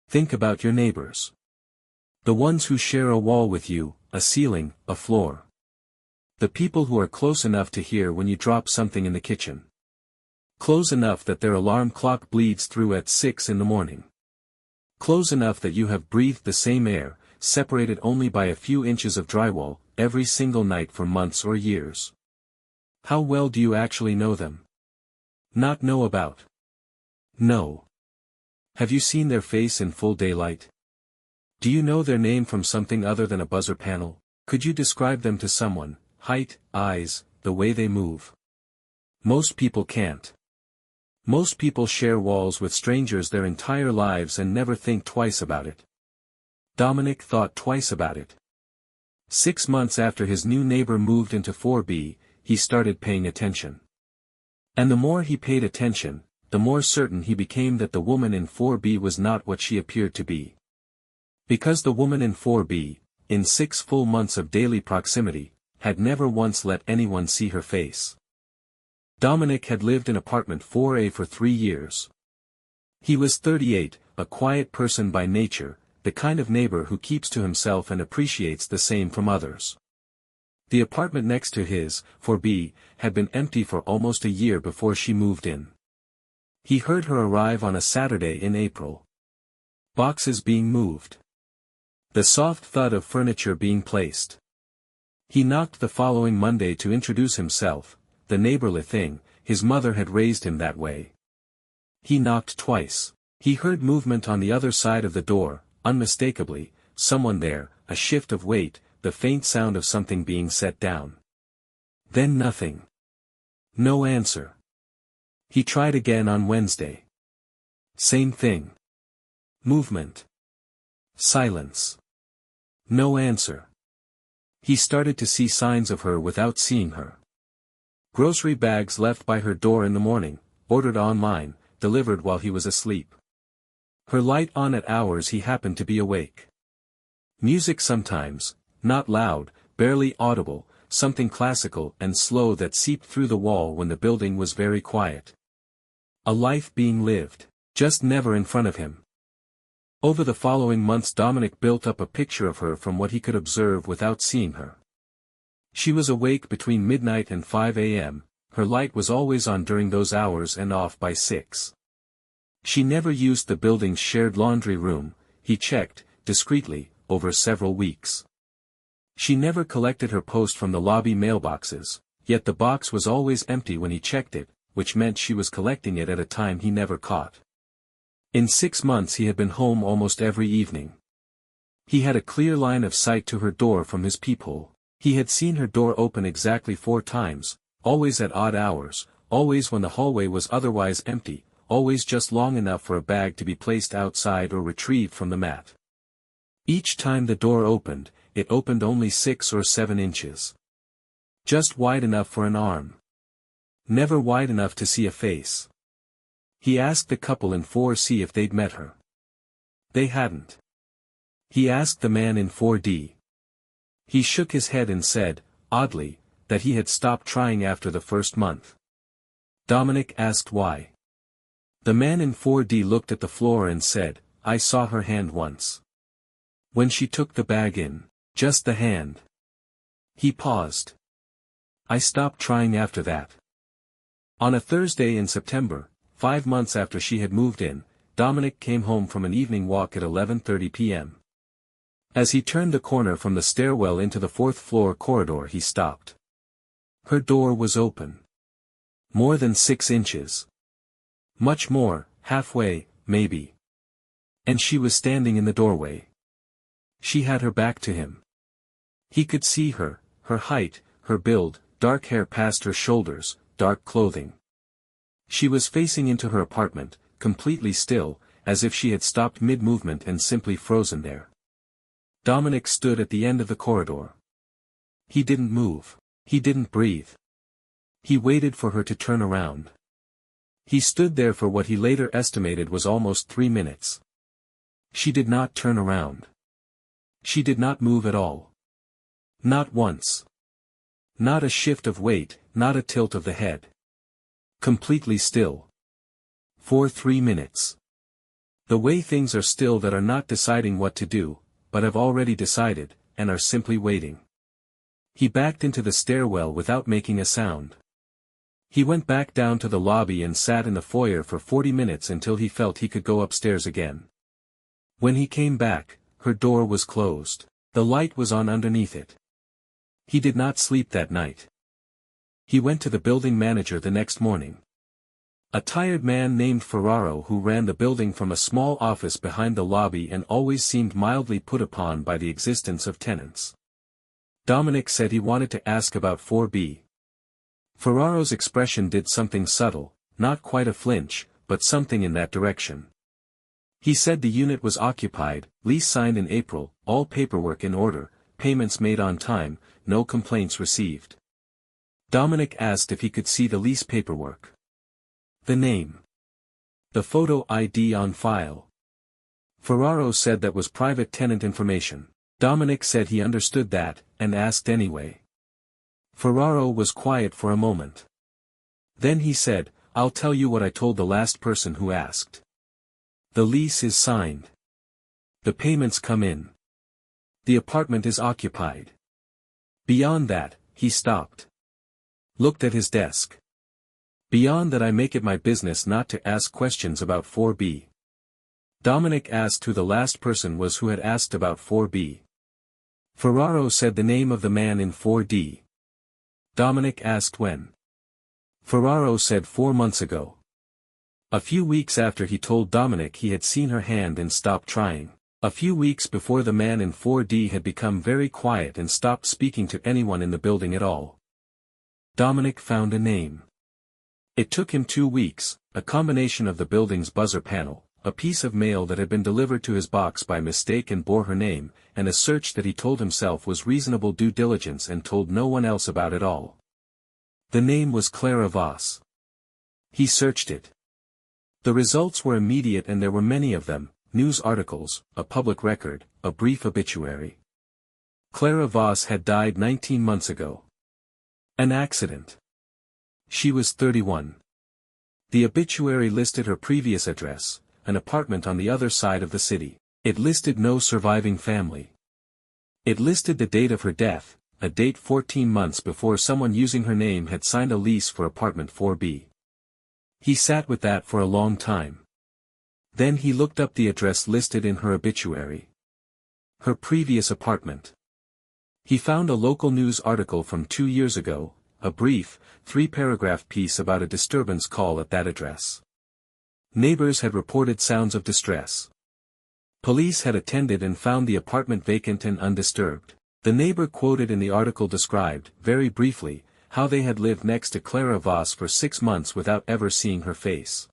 Think about your neighbors. The ones who share a wall with you, a ceiling, a floor. The people who are close enough to hear when you drop something in the kitchen. Close enough that their alarm clock bleeds through at 6 in the morning. Close enough that you have breathed the same air, separated only by a few inches of drywall, every single night for months or years. How well do you actually know them? Not know about. No. Have you seen their face in full daylight? Do you know their name from something other than a buzzer panel? Could you describe them to someone, height, eyes, the way they move? Most people can't. Most people share walls with strangers their entire lives and never think twice about it. Dominic thought twice about it. 6 months after his new neighbor moved into 4B, he started paying attention. And the more he paid attention, the more certain he became that the woman in 4B was not what she appeared to be. Because the woman in 4B, in 6 full months of daily proximity, had never once let anyone see her face. Dominic had lived in apartment 4A for 3 years. He was 38, a quiet person by nature, the kind of neighbor who keeps to himself and appreciates the same from others. The apartment next to his, 4B, had been empty for almost a year before she moved in. He heard her arrive on a Saturday in April. Boxes being moved. The soft thud of furniture being placed. He knocked the following Monday to introduce himself, the neighborly thing, his mother had raised him that way. He knocked twice. He heard movement on the other side of the door, unmistakably, someone there, a shift of weight, the faint sound of something being set down. Then nothing. No answer. He tried again on Wednesday. Same thing. Movement. Silence. No answer. He started to see signs of her without seeing her. Grocery bags left by her door in the morning, ordered online, delivered while he was asleep. Her light on at hours he happened to be awake. Music sometimes, not loud, barely audible, something classical and slow that seeped through the wall when the building was very quiet. A life being lived, just never in front of him. Over the following months Dominic built up a picture of her from what he could observe without seeing her. She was awake between midnight and 5 a.m., her light was always on during those hours and off by 6. She never used the building's shared laundry room, he checked, discreetly, over several weeks. She never collected her post from the lobby mailboxes, yet the box was always empty when he checked it, which meant she was collecting it at a time he never caught. In 6 months he had been home almost every evening. He had a clear line of sight to her door from his peephole. He had seen her door open exactly 4 times, always at odd hours, always when the hallway was otherwise empty, always just long enough for a bag to be placed outside or retrieved from the mat. Each time the door opened, it opened only 6 or 7 inches. Just wide enough for an arm. Never wide enough to see a face. He asked the couple in 4C if they'd met her. They hadn't. He asked the man in 4D. He shook his head and said, oddly, that he had stopped trying after the first month. Dominic asked why. The man in 4D looked at the floor and said, I saw her hand once. When she took the bag in, just the hand. He paused. I stopped trying after that. On a Thursday in September, 5 months after she had moved in, Dominic came home from an evening walk at 11:30 p.m. As he turned the corner from the stairwell into the 4th floor corridor he stopped. Her door was open. More than 6 inches. Much more, halfway, maybe. And she was standing in the doorway. She had her back to him. He could see her, her height, her build, dark hair past her shoulders, dark clothing. She was facing into her apartment, completely still, as if she had stopped mid-movement and simply frozen there. Dominic stood at the end of the corridor. He didn't move. He didn't breathe. He waited for her to turn around. He stood there for what he later estimated was almost 3 minutes. She did not turn around. She did not move at all. Not once. Not a shift of weight, not a tilt of the head. Completely still. For 3 minutes. The way things are still that are not deciding what to do, but have already decided, and are simply waiting. He backed into the stairwell without making a sound. He went back down to the lobby and sat in the foyer for 40 minutes until he felt he could go upstairs again. When he came back, her door was closed. The light was on underneath it. He did not sleep that night. He went to the building manager the next morning. A tired man named Ferraro who ran the building from a small office behind the lobby and always seemed mildly put upon by the existence of tenants. Dominic said he wanted to ask about 4B. Ferraro's expression did something subtle, not quite a flinch, but something in that direction. He said the unit was occupied, lease signed in April, all paperwork in order, payments made on time, no complaints received. Dominic asked if he could see the lease paperwork. The name. The photo ID on file. Ferraro said that was private tenant information. Dominic said he understood that, and asked anyway. Ferraro was quiet for a moment. Then he said, "I'll tell you what I told the last person who asked. The lease is signed. The payments come in. The apartment is occupied. Beyond that," he stopped. Looked at his desk. "Beyond that I make it my business not to ask questions about 4B. Dominic asked who the last person was who had asked about 4B. Ferraro said the name of the man in 4D. Dominic asked when. Ferraro said 4 months ago. A few weeks after he told Dominic he had seen her hand and stopped trying. A few weeks before the man in 4D had become very quiet and stopped speaking to anyone in the building at all. Dominic found a name. It took him 2 weeks, a combination of the building's buzzer panel, a piece of mail that had been delivered to his box by mistake and bore her name, and a search that he told himself was reasonable due diligence and told no one else about at all. The name was Clara Voss. He searched it. The results were immediate and there were many of them, news articles, a public record, a brief obituary. Clara Voss had died 19 months ago. An accident. She was 31. The obituary listed her previous address, an apartment on the other side of the city. It listed no surviving family. It listed the date of her death, a date 14 months before someone using her name had signed a lease for apartment 4B. He sat with that for a long time. Then he looked up the address listed in her obituary. Her previous apartment. He found a local news article from 2 years ago, a brief, 3-paragraph piece about a disturbance call at that address. Neighbors had reported sounds of distress. Police had attended and found the apartment vacant and undisturbed. The neighbor quoted in the article described, very briefly, how they had lived next to Clara Voss for 6 months without ever seeing her face.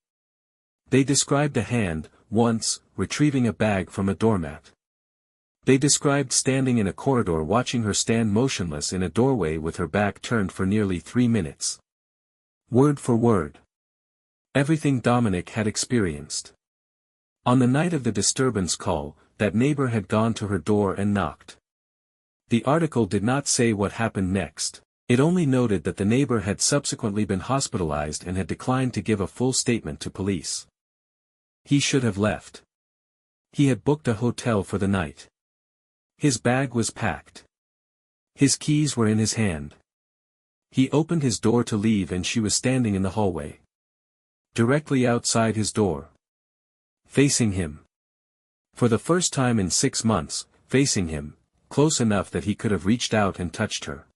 They described a hand, once, retrieving a bag from a doormat. They described standing in a corridor watching her stand motionless in a doorway with her back turned for nearly 3 minutes. Word for word. Everything Dominic had experienced. On the night of the disturbance call, that neighbor had gone to her door and knocked. The article did not say what happened next. It only noted that the neighbor had subsequently been hospitalized and had declined to give a full statement to police. He should have left. He had booked a hotel for the night. His bag was packed. His keys were in his hand. He opened his door to leave and she was standing in the hallway. Directly outside his door. Facing him. For the first time in 6 months, facing him, close enough that he could have reached out and touched her.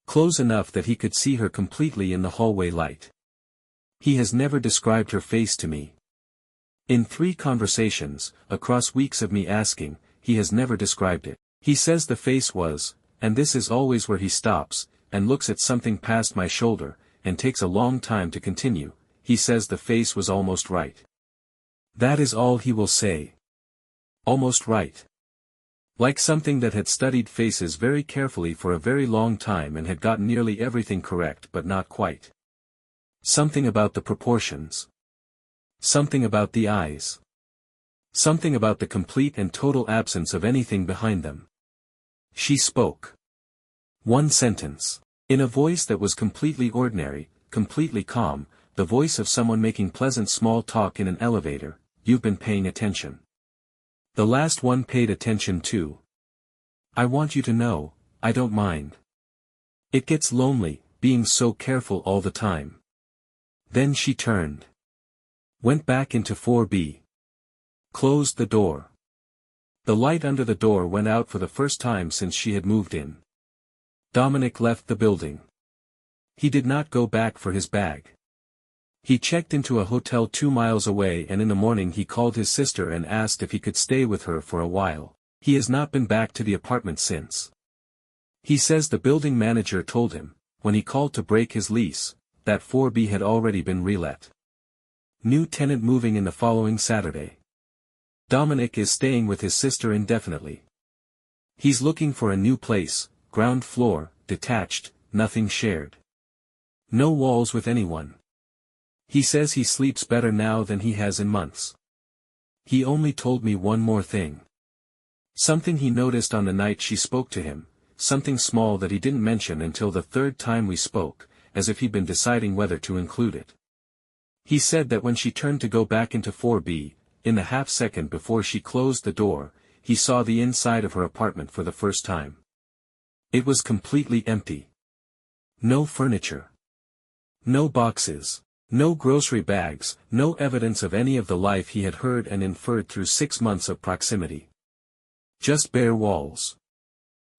Close enough that he could see her completely in the hallway light. He has never described her face to me. In 3 conversations, across weeks of me asking, he has never described it. He says the face was, and this is always where he stops, and looks at something past my shoulder, and takes a long time to continue. He says the face was almost right. That is all he will say. Almost right. Like something that had studied faces very carefully for a very long time and had gotten nearly everything correct but not quite. Something about the proportions. Something about the eyes. Something about the complete and total absence of anything behind them. She spoke. 1 sentence. In a voice that was completely ordinary, completely calm, the voice of someone making pleasant small talk in an elevator. you've been paying attention. The last one paid attention too. I want you to know, I don't mind. It gets lonely, being so careful all the time. Then she turned. Went back into 4B. Closed the door. The light under the door went out for the first time since she had moved in. Dominic left the building. He did not go back for his bag. He checked into a hotel 2 miles away, and in the morning he called his sister and asked if he could stay with her for a while. He has not been back to the apartment since. He says the building manager told him, when he called to break his lease, that 4B had already been relet. New tenant moving in the following Saturday. Dominic is staying with his sister indefinitely. He's looking for a new place, ground floor, detached, nothing shared. No walls with anyone. He says he sleeps better now than he has in months. He only told me one more thing. Something he noticed on the night she spoke to him, something small that he didn't mention until the third time we spoke, as if he'd been deciding whether to include it. He said that when she turned to go back into 4B, in the half-second before she closed the door, he saw the inside of her apartment for the first time. It was completely empty. No furniture. No boxes. No grocery bags, no evidence of any of the life he had heard and inferred through 6 months of proximity. Just bare walls.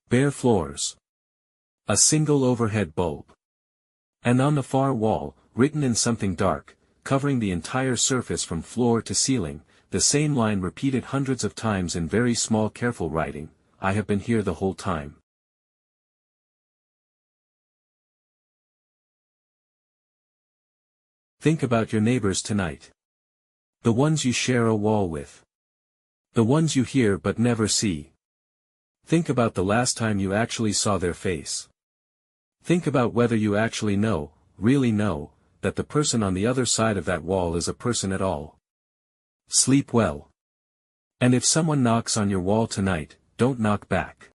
Bare floors. A single overhead bulb. And on the far wall, written in something dark, covering the entire surface from floor to ceiling, the same line repeated hundreds of times in very small careful writing, "I have been here the whole time." Think about your neighbors tonight. The ones you share a wall with. The ones you hear but never see. Think about the last time you actually saw their face. Think about whether you actually know, really know, that the person on the other side of that wall is a person at all. Sleep well. And if someone knocks on your wall tonight, don't knock back.